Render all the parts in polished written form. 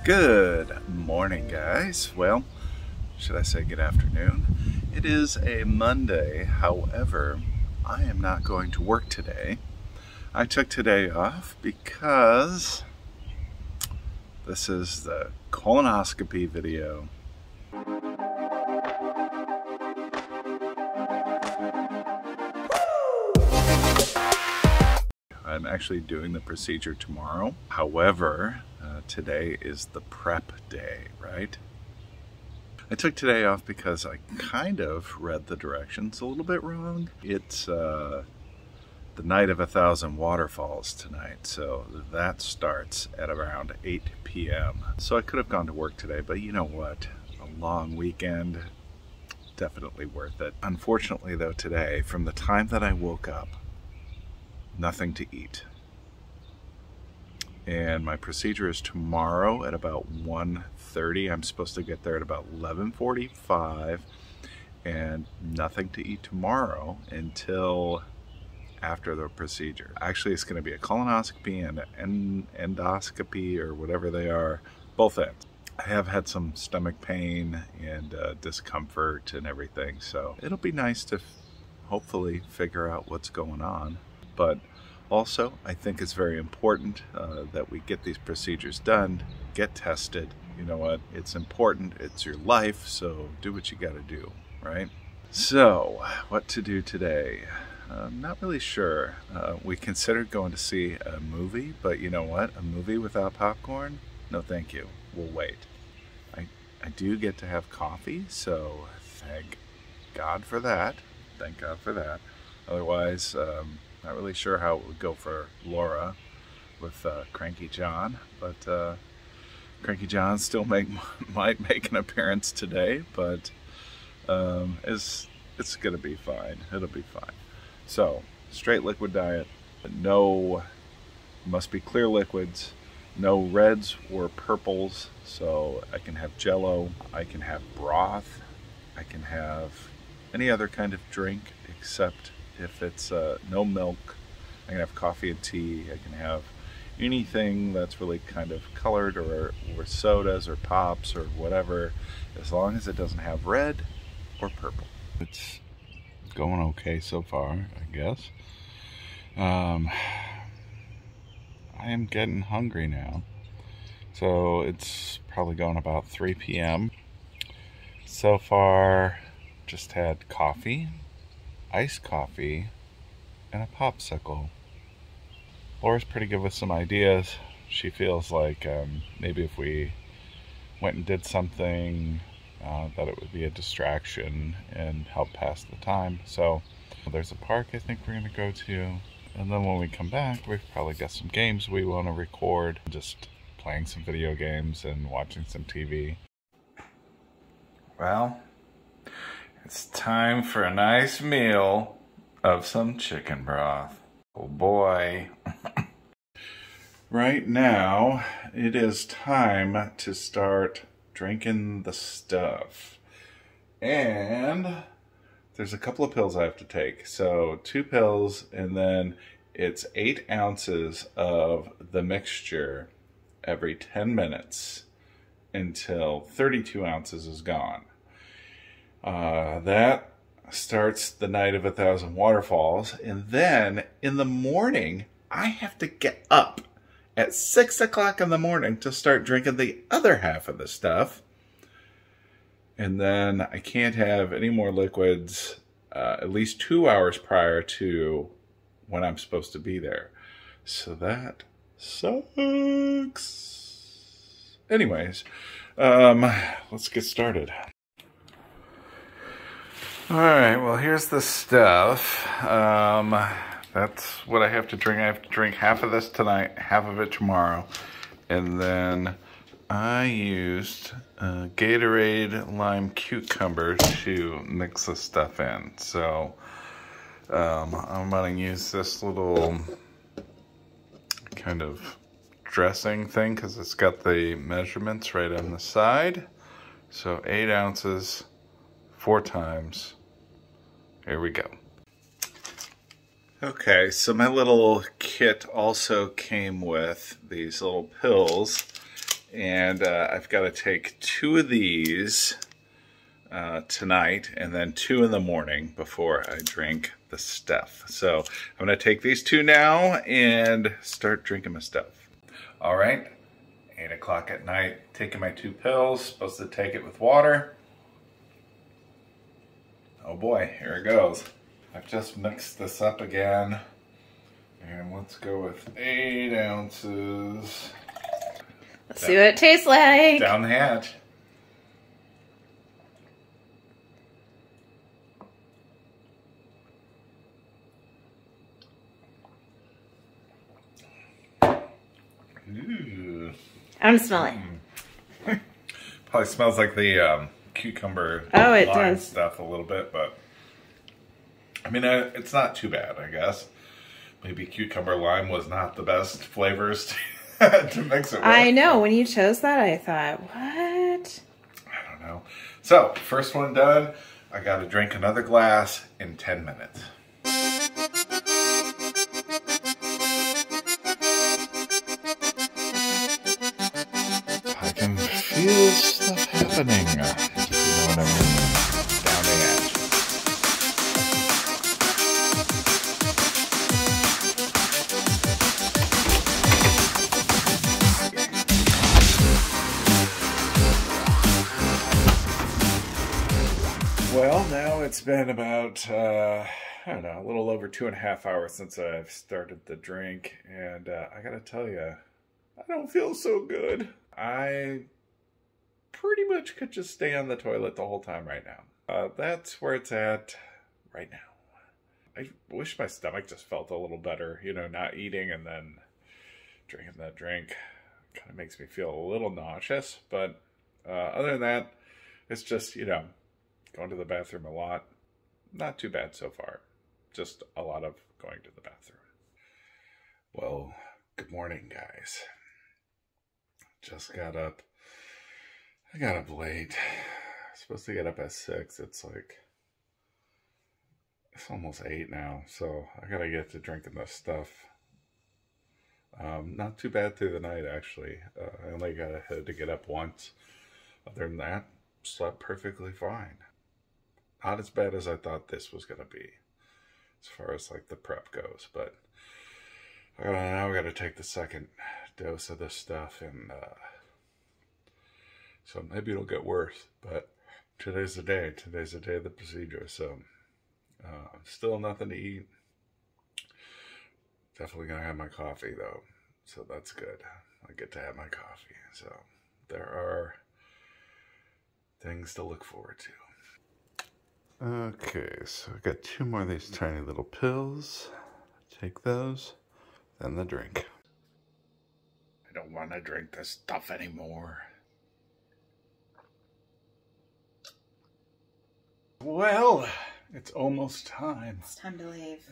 Good morning, guys. Well, should I say good afternoon? It is a Monday. However, I am not going to work today. I took today off because this is the colonoscopy video. I'm actually doing the procedure tomorrow. However, today is the prep day, right? I took today off because I kind of read the directions a little bit wrong. It's the night of 1,000 waterfalls tonight, so that starts at around 8 p.m. So I could have gone to work today, but you know what? A long weekend, definitely worth it. Unfortunately though, today, from the time that I woke up, nothing to eat. And my procedure is tomorrow at about 1:30. I'm supposed to get there at about 11:45, and nothing to eat tomorrow until after the procedure. Actually, it's going to be a colonoscopy and an endoscopy, or whatever they are, both ends. I have had some stomach pain and discomfort and everything, so it'll be nice to hopefully figure out what's going on. But also, I think it's very important that we get these procedures done, get tested. You know what? It's important. It's your life, so do what you got to do, right? So, what to do today? I'm not really sure. We considered going to see a movie, but you know what? A movie without popcorn? No, thank you. We'll wait. I do get to have coffee, so thank God for that. Thank God for that. Otherwise, not really sure how it would go for Laura with Cranky John, but Cranky John still might make an appearance today, but it's gonna be fine. It'll be fine. So, straight liquid diet, no, must be clear liquids, no reds or purples, so I can have Jello, I can have broth, I can have any other kind of drink except if it's no milk. I can have coffee and tea. I can have anything that's really kind of colored, or sodas or pops or whatever, as long as it doesn't have red or purple. It's going okay so far, I guess. I am getting hungry now. So it's probably going about 3 p.m. So far, just had coffee, iced coffee, and a popsicle. Laura's pretty good with some ideas. She feels like maybe if we went and did something, that it would be a distraction and help pass the time. So there's a park I think we're going to go to. And then when we come back, we've probably got some games we want to record. Just playing some video games and watching some TV. Well, it's time for a nice meal of some chicken broth. Oh boy. Right now, it is time to start drinking the stuff. And there's a couple of pills I have to take. So 2 pills, and then it's 8 ounces of the mixture every 10 minutes until 32 ounces is gone. That starts the night of 1,000 waterfalls, and then in the morning I have to get up at 6 o'clock in the morning to start drinking the other half of the stuff, and then I can't have any more liquids at least 2 hours prior to when I'm supposed to be there. So that sucks. Anyways, let's get started. Alright, well here's the stuff. That's what I have to drink. I have to drink half of this tonight, half of it tomorrow. And then I used Gatorade lime cucumber to mix the stuff in. So I'm going to use this little kind of dressing thing because it's got the measurements right on the side. So 8 ounces, 4 times. Here we go. Okay, so my little kit also came with these little pills, And I've got to take 2 of these tonight and then 2 in the morning before I drink the stuff. So I'm going to take these 2 now and start drinking my stuff. All right, 8 o'clock at night, taking my 2 pills, supposed to take it with water. Oh boy, here it goes. I've just mixed this up again. And let's go with 8 ounces. Let's see what it tastes like. Down the hatch. Ooh. I'm smelling. Probably smells like the cucumber lime stuff a little bit, but I mean, it's not too bad, I guess. Maybe cucumber lime was not the best flavors to mix it with. I know. When you chose that, I thought, what? I don't know. So, first one done. I got to drink another glass in 10 minutes. I can feel stuff happening. You know what I mean? Down the hatch. Well, now it's been about, I don't know, a little over 2.5 hours since I've started the drink, and I gotta tell you, I don't feel so good. I pretty much could just stay on the toilet the whole time right now. That's where it's at right now. I wish my stomach just felt a little better, you know, not eating and then drinking that drink. Kind of makes me feel a little nauseous, but other than that, it's just, you know, going to the bathroom a lot. Not too bad so far. Just a lot of going to the bathroom. Well, good morning, guys. Just got up. I got up late. I'm supposed to get up at 6. It's almost 8 now, so I gotta get to drinking this stuff. Not too bad through the night, actually. I only had to get up once. Other than that, slept perfectly fine. Not as bad as I thought this was going to be, as far as like the prep goes, but now we got to take the second dose of this stuff, and so maybe it'll get worse, but today's the day. Today's the day of the procedure, so still nothing to eat. Definitely going to have my coffee, though, so that's good. I get to have my coffee, so there are things to look forward to. Okay, so I got 2 more of these tiny little pills. Take those, then the drink. I don't want to drink this stuff anymore. Well, it's almost time. It's time to leave.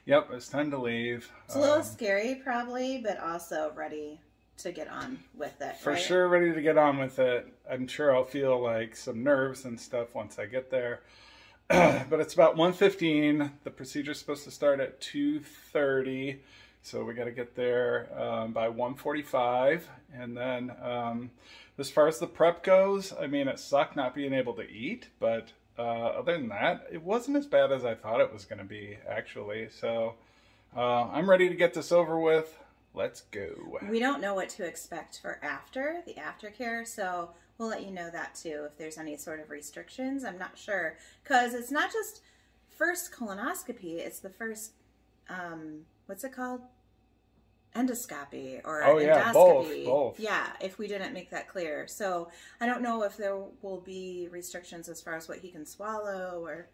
Yep, it's time to leave. It's a little scary, probably, but also ready to get on with it. For sure, ready to get on with it. I'm sure I'll feel like some nerves and stuff once I get there. But it's about 1:15. The procedure's supposed to start at 2:30. So we got to get there by 1:45. And then as far as the prep goes, I mean, it sucked not being able to eat. But other than that, it wasn't as bad as I thought it was going to be, actually. So I'm ready to get this over with. Let's go. We don't know what to expect for the aftercare, so we'll let you know that too if there's any sort of restrictions. I'm not sure, because it's not just first colonoscopy, it's the first, what's it called? Endoscopy or endoscopy. Both. Yeah, if we didn't make that clear. So I don't know if there will be restrictions as far as what he can swallow or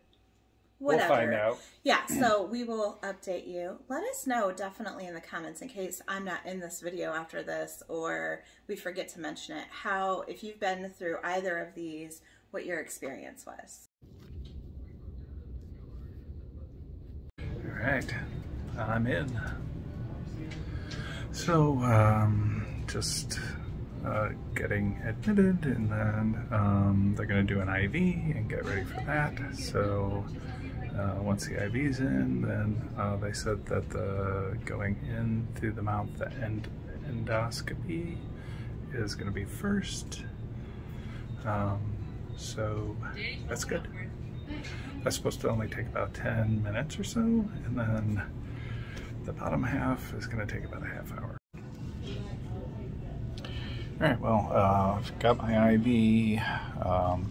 whatever. We'll find out. Yeah, so we will update you. Let us know definitely in the comments in case I'm not in this video after this or we forget to mention it, if you've been through either of these, what your experience was. All right, I'm in. So, just getting admitted, and then they're going to do an IV and get ready for that. So once the IV's in, then they said that the going in through the mouth, the endoscopy is going to be first. So that's good. That's supposed to only take about 10 minutes or so, and then the bottom half is going to take about a half hour. Alright, well, I've got my IV,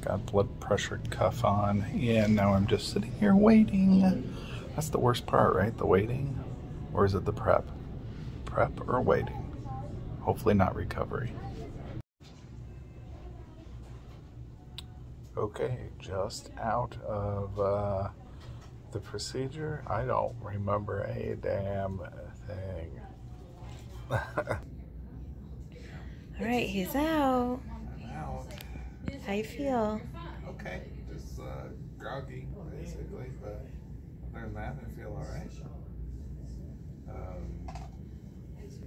got blood pressure cuff on, and now I'm just sitting here waiting. That's the worst part, right? The waiting? Or is it the prep? Prep or waiting? Hopefully not recovery. Okay, just out of the procedure. I don't remember a damn thing. All right, he's out. I'm out. How you feel? Okay, just groggy, basically, but other than that, I feel all right.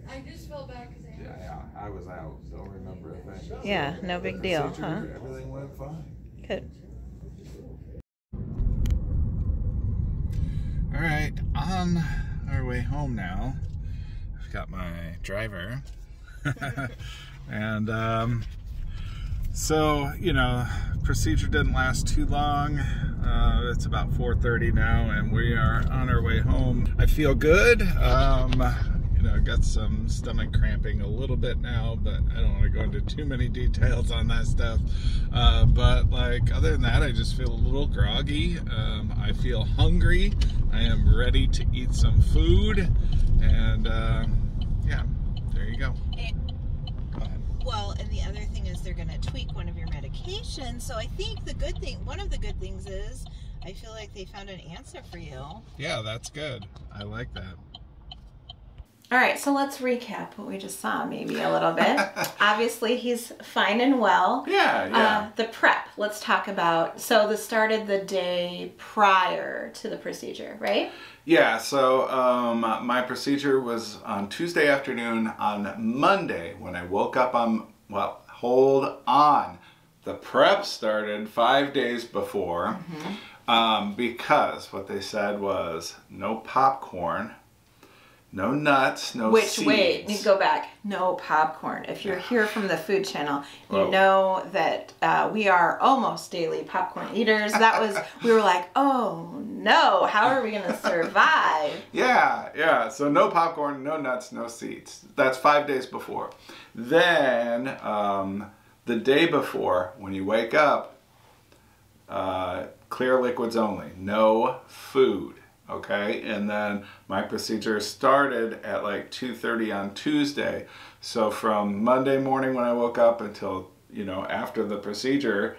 I just felt bad because Yeah, I was out. Don't remember a thing. Yeah, no big deal, huh? Everything went fine. Good. All right, on our way home now. I've got my driver. And so, you know, procedure didn't last too long. It's about 4:30 now, and we are on our way home. I feel good. You know, I got some stomach cramping a little bit now, but I don't want to go into too many details on that stuff. But like, other than that, I just feel a little groggy. I feel hungry. I am ready to eat some food, and yeah, there you go. Well, and the other thing is they're going to tweak one of your medications. So I think the good thing, one of the good things is, I feel like they found an answer for you. Yeah, that's good. I like that. All right, so let's recap what we just saw maybe a little bit. Obviously, he's fine and well. Yeah. The prep, let's talk about. So this started the day prior to the procedure, right? Yeah, so my procedure was on Tuesday afternoon. On Monday, when I woke up well, hold on. The prep started 5 days before, because what they said was no popcorn, no nuts, no seeds. Wait, you go back. No popcorn. If you're here from the Food Channel, you know that we are almost daily popcorn eaters. That was, we were like, oh no, how are we going to survive? Yeah. So no popcorn, no nuts, no seeds. That's 5 days before. Then the day before, when you wake up, clear liquids only, no food. Okay, and then my procedure started at like 2:30 on Tuesday. So from Monday morning when I woke up until, you know, after the procedure,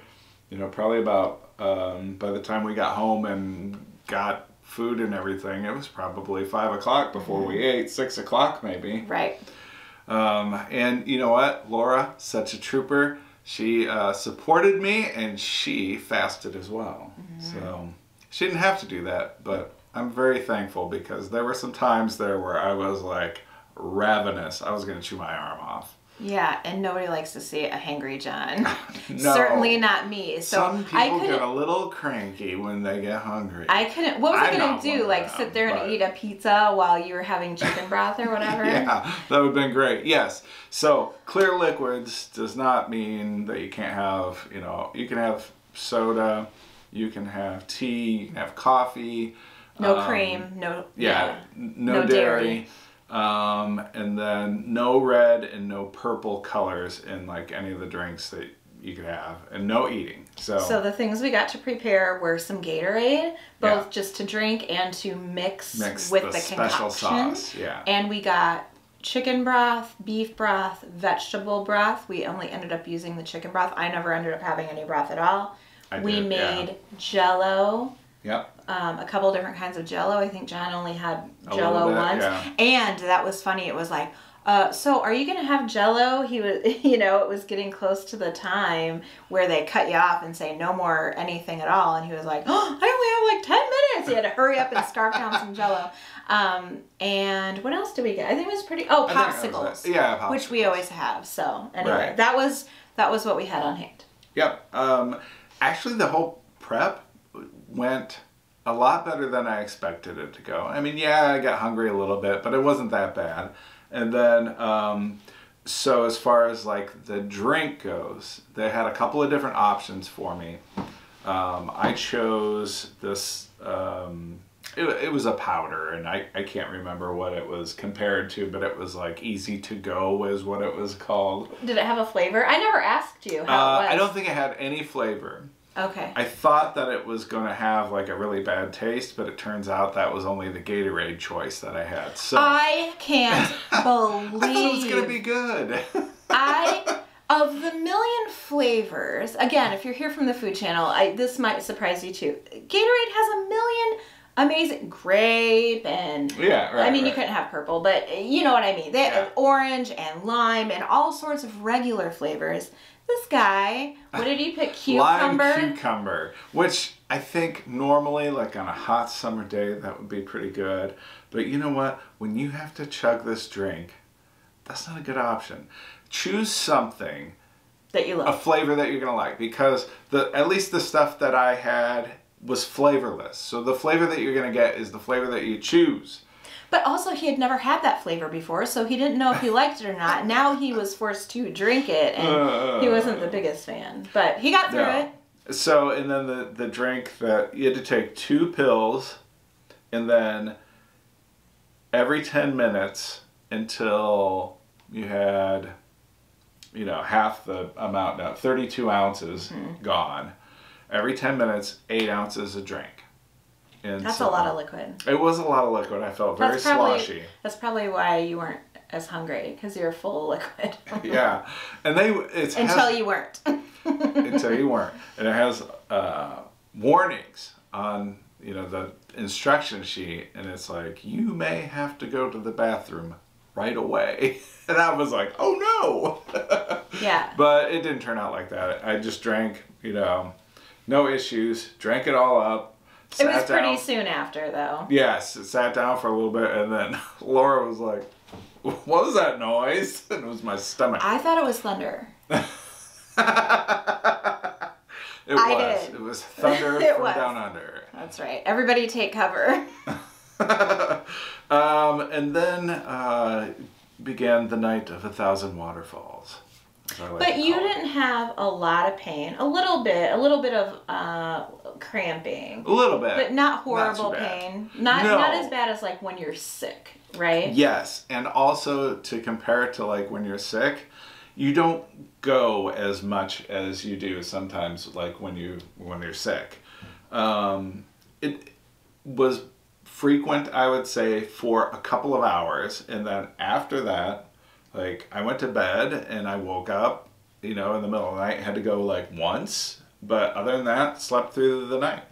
you know, probably about, by the time we got home and got food and everything, it was probably 5 o'clock before we ate, 6 o'clock maybe. Right. And you know what? Laura, such a trooper. She supported me, and she fasted as well. So she didn't have to do that, but I'm very thankful, because there were some times there where I was like ravenous. I was going to chew my arm off. Yeah, and nobody likes to see a hangry John. No. Certainly not me. So some people get a little cranky when they get hungry. I couldn't. What was I going to do? Like sit there and eat a pizza while you were having chicken broth or whatever? Yeah, that would have been great. Yes. So clear liquids does not mean that you can't have, you know, you can have soda, you can have tea, you can have coffee. No cream, no dairy. And then no red and no purple colors in like any of the drinks that you could have, and no eating. So the things we got to prepare were some Gatorade, both just to drink and to mix with the special concoction. Sauce. Yeah. And we got chicken broth, beef broth, vegetable broth. We only ended up using the chicken broth. I never ended up having any broth at all. We made Jell-O. Yep. A couple different kinds of Jell-O. I think John only had Jell-O once. Yeah. And that was funny. It was like, so are you going to have Jell-O? He was, you know, it was getting close to the time where they cut you off and say no more anything at all. And he was like, oh, I only have like 10 minutes. He had to hurry up and scarf down some Jell-O. And what else did we get? I think it was popsicles. Yeah, popsicles. Which we always have. So anyway, that was what we had on hand. Yep. Actually, the whole prep went a lot better than I expected it to go. I mean, yeah, I got hungry a little bit, but it wasn't that bad. And then so as far as like the drink goes, they had a couple of different options for me. I chose this, it was a powder, and I can't remember what it was compared to, but it was like Easy to Go is what it was called. Did it have a flavor? I never asked you how it was. I don't think it had any flavor. Okay. I thought that it was going to have like a really bad taste, but it turns out that was only the Gatorade choice that I had. So I can't believe I thought it was going to be good. Of the million flavors, again, if you're here from the Food Channel, this might surprise you too. Gatorade has a million amazing grape and you couldn't have purple, but you know what I mean. They have orange and lime and all sorts of regular flavors. This guy, what did he pick? Cucumber? Lime cucumber, which I think normally, like on a hot summer day, that would be pretty good. But you know what? When you have to chug this drink, that's not a good option. Choose something that you love. A flavor that you're going to like, because at least the stuff that I had was flavorless. So the flavor that you're going to get is the flavor that you choose. But also, he had never had that flavor before, so he didn't know if he liked it or not. Now he was forced to drink it, and he wasn't the biggest fan. But he got through it. So, and then the drink that you had to take 2 pills, and then every 10 minutes until you had, you know, half the amount, now 32 ounces gone. Every 10 minutes, 8 ounces of drink. And that's a lot of liquid. It was a lot of liquid. I felt very sloshy. That's probably why you weren't as hungry, because you were full of liquid. Yeah, and until you weren't. Until you weren't, and it has warnings on, you know, the instruction sheet, and it's like, you may have to go to the bathroom right away. And I was like, oh no. Yeah. But it didn't turn out like that. I just drank, you know, no issues, drank it all up. It was pretty soon after, though. Yes, it sat down for a little bit, and then Laura was like, what was that noise? And it was my stomach. I thought it was thunder. It was thunder from down under. That's right. Everybody take cover. And then began the night of 1,000 waterfalls. But you didn't have a lot of pain. A little bit of cramping. A little bit. But not horrible pain. Not as bad as like when you're sick, right? Yes, and also to compare it to like when you're sick, you don't go as much as you do sometimes like when you're sick. It was frequent, I would say, for a couple of hours, and then after that, like, I went to bed and I woke up, you know, in the middle of the night, had to go like once, but other than that, slept through the night.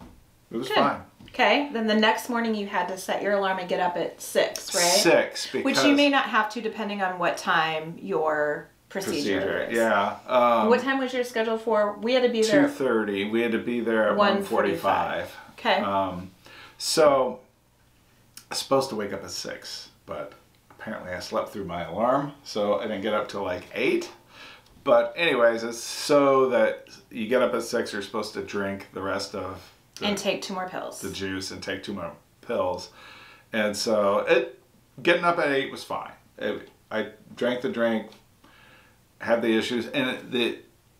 It was fine. Okay, then the next morning you had to set your alarm and get up at 6, right? 6, because... Which you may not have to depending on what time your procedure is. Yeah. What time was your schedule for? We had to be there... 2:30. We had to be there at 1:45. Okay. So, I was supposed to wake up at 6, but... apparently I slept through my alarm, so I didn't get up till like 8. But anyways, it's so that you get up at 6, you're supposed to drink the rest of and take 2 more pills. The juice and take 2 more pills. And so getting up at 8 was fine. I drank the drink, had the issues, and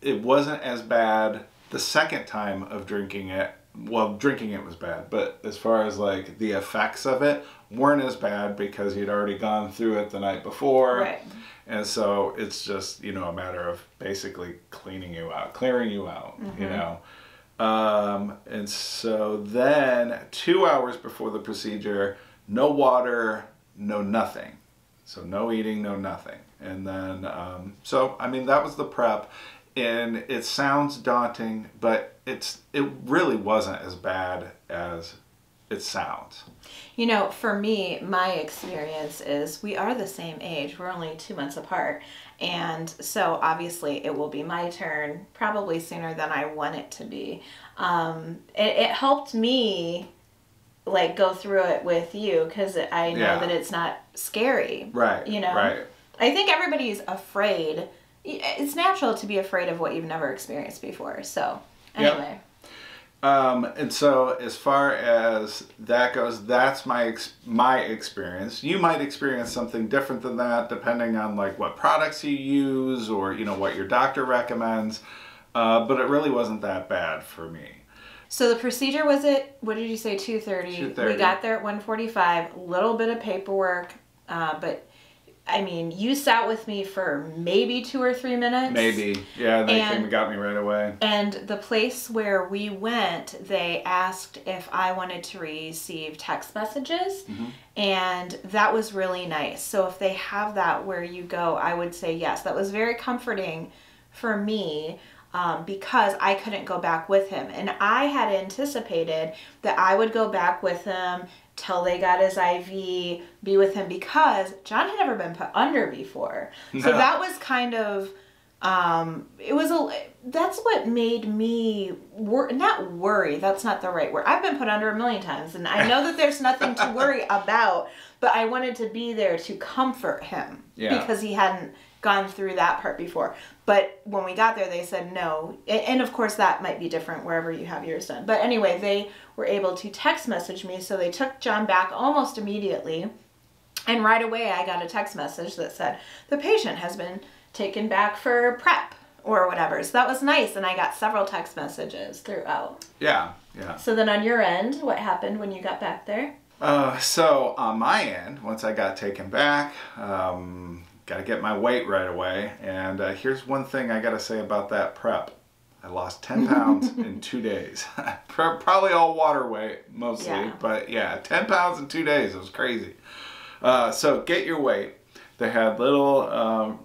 it wasn't as bad the second time of drinking it. Well, drinking it was bad, but as far as like the effects of it weren't as bad because you'd already gone through it the night before. Right. And so it's just, you know, a matter of basically clearing you out, you know. And so then 2 hours before the procedure, no water, no nothing. So no eating, no nothing. And then, so, I mean, that was the prep. And it sounds daunting, but it really wasn't as bad as it sounds. You know, for me, my experience is we are the same age. We're only 2 months apart. And so obviously it will be my turn probably sooner than I want it to be. It helped me like go through it with you because I know that it's not scary. Right. You know? Right. I think everybody's afraid. It's natural to be afraid of what you've never experienced before. So anyway. And so as far as that goes, that's my experience. You might experience something different than that, depending on like what products you use or, you know, what your doctor recommends. But it really wasn't that bad for me. So the procedure was at, what did you say, 2:30? 2:30. We got there at 1:45. A little bit of paperwork, but I mean, you sat with me for maybe 2 or 3 minutes. Maybe. Yeah, they came and got me right away. And the place where we went, they asked if I wanted to receive text messages. Mm-hmm. And that was really nice. So if they have that where you go, I would say yes. That was very comforting for me. Because I couldn't go back with him. And I had anticipated that I would go back with him till they got his IV, be with him, because John had never been put under before. So that was kind of, that's what made me, not worry, that's not the right word. I've been put under a million times, and I know that there's nothing to worry about, but I wanted to be there to comfort him because he hadn't gone through that part before. But when we got there, they said no. And of course, that might be different wherever you have yours done. But anyway, they were able to text message me. So they took John back almost immediately. And right away, I got a text message that said, the patient has been taken back for prep or whatever. So that was nice. And I got several text messages throughout. Yeah. So then on your end, what happened when you got back there? So on my end, once I got taken back, got to get my weight right away. And here's one thing I got to say about that prep. I lost 10 pounds in 2 days. Probably all water weight, mostly. But yeah, 10 pounds in 2 days. It was crazy. So get your weight. They had little,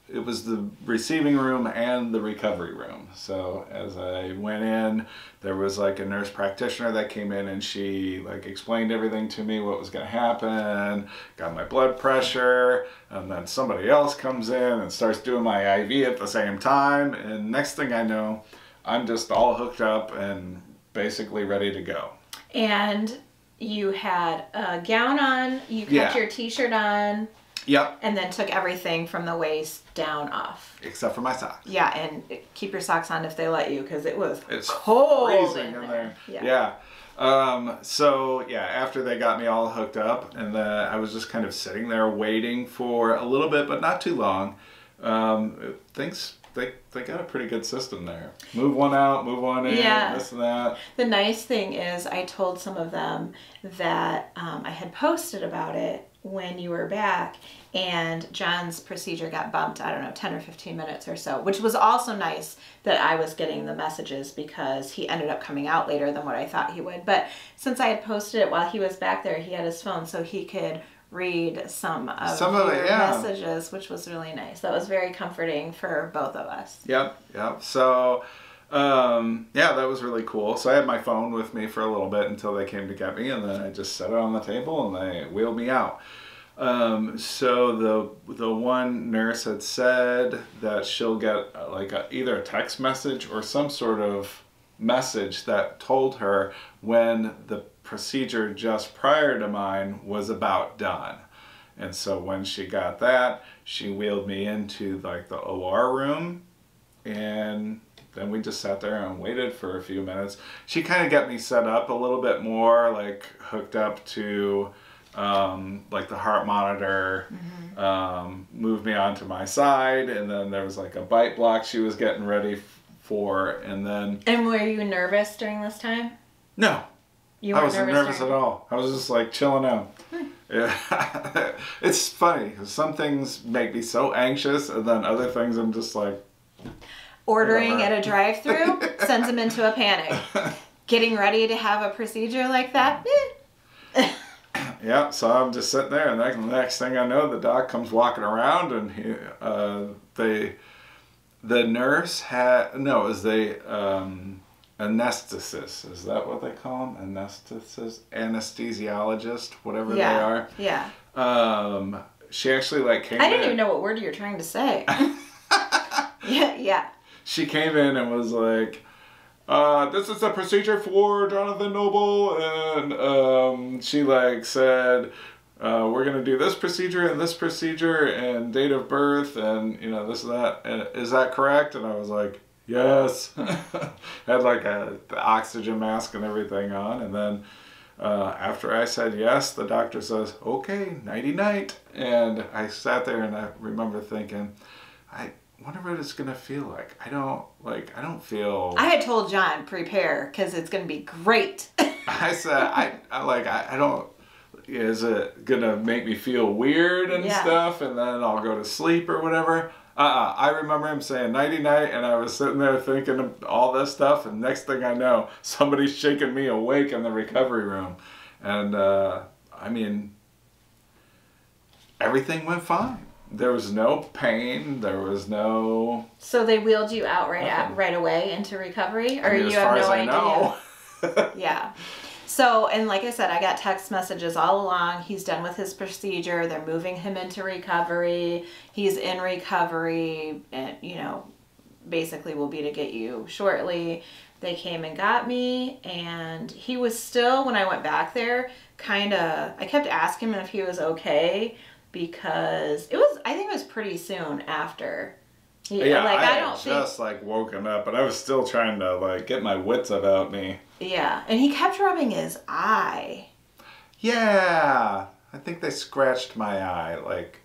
it was the receiving room and the recovery room. So as I went in, there was like a nurse practitioner that came in and she like explained everything to me, what was going to happen, got my blood pressure, and then somebody else comes in and starts doing my IV at the same time. And next thing I know, I'm just all hooked up and basically ready to go. And you had a gown on, you kept your t-shirt on. Yep. And then took everything from the waist down off. Except for my socks. Yeah, and keep your socks on if they let you, because it's cold freezing in there. Yeah. So yeah, after they got me all hooked up, and I was just kind of sitting there waiting for a little bit, but not too long. They got a pretty good system there. Move one out, move one in, this and that. The nice thing is I told some of them that I had posted about it when you were back, and John's procedure got bumped, I don't know, 10 or 15 minutes or so, which was also nice that I was getting the messages because he ended up coming out later than what I thought he would. But since I had posted it while he was back there, he had his phone so he could read some of your messages, which was really nice. That was very comforting for both of us. Yep. So, that was really cool. So I had my phone with me for a little bit until they came to get me, and then I just set it on the table and they wheeled me out. So the one nurse had said that she'll get either a text message or some sort of message that told her when the procedure just prior to mine was about done. And so when she got that, she wheeled me into like the OR room, and then we just sat there and waited for a few minutes. She kind of got me set up a little bit more, like hooked up to like the heart monitor, moved me onto my side, and then there was like a bite block she was getting ready for, and then... And were you nervous during this time? No. I wasn't nervous at all. I was just like chilling out. Yeah. It's funny because some things make me so anxious, and then other things I'm just like... Ordering at a drive-thru sends them into a panic. Getting ready to have a procedure like that? Yeah, so I'm just sitting there, and the next thing I know, the doc comes walking around, and the nurse had... No, it was the... anesthetist, is that what they call them? Anesthetist, anesthesiologist, whatever they are. Yeah. She actually came in. I didn't even know what word you were trying to say. Yeah. She came in and was like, this is a procedure for Jonathan Noble, and she said, we're gonna do this procedure and date of birth and this and that. And is that correct? And I was like, Yes. Had like the oxygen mask and everything on, and then after I said yes, the doctor says, okay, nighty night. And I sat there and I remember thinking, I wonder what it's gonna feel like. I don't feel. I had told John, prepare, because it's going to be great. I said, I don't. Is it gonna make me feel weird and stuff, and then I'll go to sleep or whatever? I remember him saying nighty night, and I was sitting there thinking of all this stuff, and next thing I know, somebody's shaking me awake in the recovery room. And I mean, everything went fine. There was no pain. There was no. So they wheeled you out right away into recovery, or you as have far no as I idea? know. Yeah. So, and like I said, I got text messages all along. He's done with his procedure. They're moving him into recovery. He's in recovery, and basically will be to get you shortly. They came and got me, and he was still, when I went back there, I kept asking him if he was okay, because I think it was pretty soon after. Yeah, I had just woken up, but I was still trying to get my wits about me. Yeah, and he kept rubbing his eye. Yeah, I think they scratched my eye,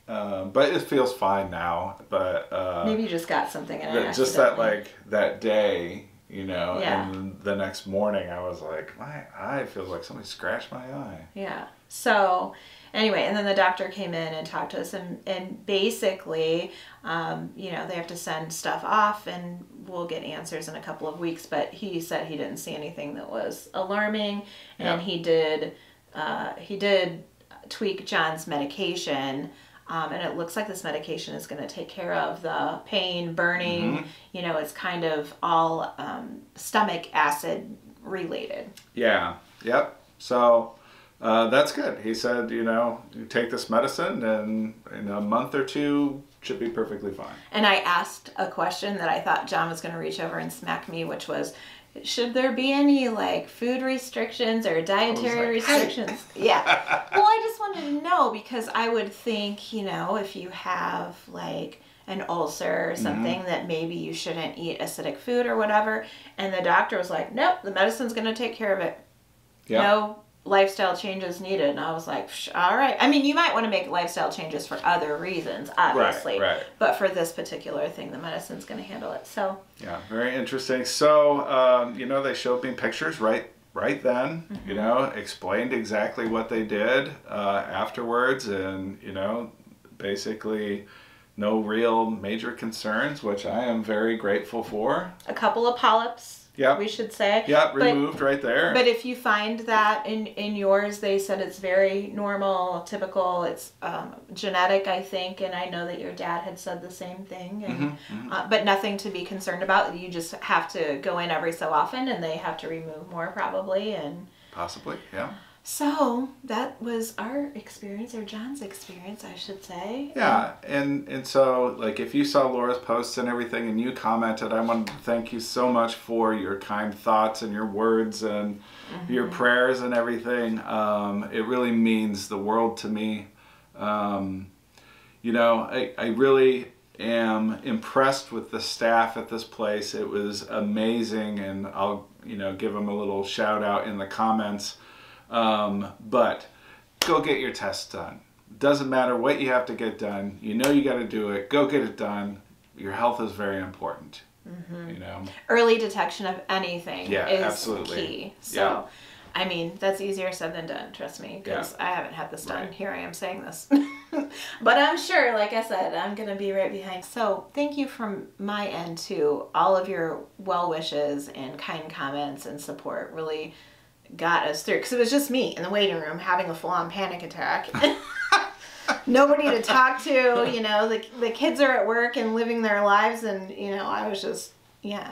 but it feels fine now. But maybe you just got something in it. Just that day, and the next morning I was like, my eye feels like somebody scratched my eye. Yeah. So anyway, and then the doctor came in and talked to us, and basically, they have to send stuff off, and we'll get answers in a couple of weeks. But he said he didn't see anything that was alarming, and he did tweak John's medication, and it looks like this medication is going to take care of the pain, burning. Mm-hmm. It's kind of all stomach acid related. Yeah. Yep. So. That's good. He said, you take this medicine and in a month or two should be perfectly fine. And I asked a question that I thought John was going to reach over and smack me, which was, should there be any food restrictions or dietary restrictions? Yeah. Well, I just wanted to know, because I would think, if you have an ulcer or something, that maybe you shouldn't eat acidic food or whatever. And the doctor was like, nope, the medicine's going to take care of it. Yep. No lifestyle changes needed. And I was like, all right. I mean, you might want to make lifestyle changes for other reasons, obviously. Right. But for this particular thing, the medicine's going to handle it. So. Yeah, very interesting. So, they showed me pictures right then, mm-hmm. Explained exactly what they did afterwards, and, basically no real major concerns, which I am very grateful for. A couple of polyps. Yeah, we should say. Yeah, removed right there. But if you find that in yours, they said it's very normal, typical. It's genetic, I think, and I know that your dad had said the same thing. And, mm-hmm. But nothing to be concerned about. You just have to go in every so often, and they have to remove more probably. And possibly, yeah. So that was our experience, or John's experience, I should say. Yeah, and so if you saw Laura's posts and everything and you commented, I wanted to thank you so much for your kind thoughts and your words and mm-hmm. your prayers and everything. It really means the world to me. I really am impressed with the staff at this place. It was amazing, and I'll give them a little shout out in the comments. But go get your tests done. Doesn't matter what you have to get done. You got to do it. Go get it done. Your health is very important. Mm-hmm. Early detection of anything is absolutely key. So, I mean, that's easier said than done, trust me, because I haven't had this done. Right. Here I am saying this. But I'm sure, like I said, I'm going to be right behind. So thank you from my end to all of your well wishes and kind comments and support. Really got us through, because it was just me in the waiting room having a full-on panic attack. Nobody to talk to, the kids are at work and living their lives, and I was just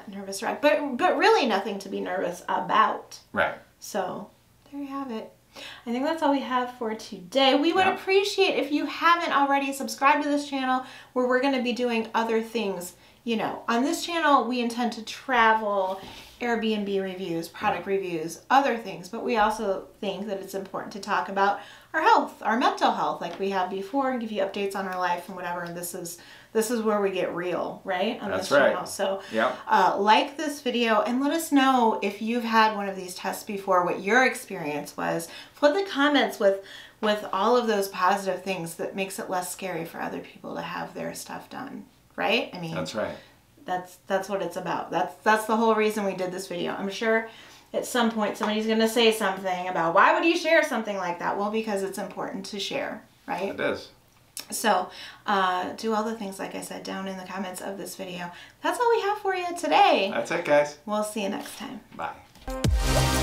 nervous wreck, but really nothing to be nervous about. Right. So there you have it. I think that's all we have for today. We would appreciate if you haven't already subscribed to this channel, where we're going to be doing other things. On this channel, we intend to travel Airbnb reviews, product reviews, other things, but we also think that it's important to talk about our health, our mental health, like we have before, and give you updates on our life and whatever. And this is where we get real, right? On That's this right. channel. So Yep. like this video and let us know if you've had one of these tests before, what your experience was. Put the comments with all of those positive things that makes it less scary for other people to have their stuff done, right? I mean, That's right. That's what it's about. That's the whole reason we did this video. I'm sure at some point somebody's going to say something about why would you share something like that? Well, because it's important to share, right? It is. So do all the things like I said down in the comments of this video. That's all we have for you today. That's it, guys. We'll see you next time. Bye.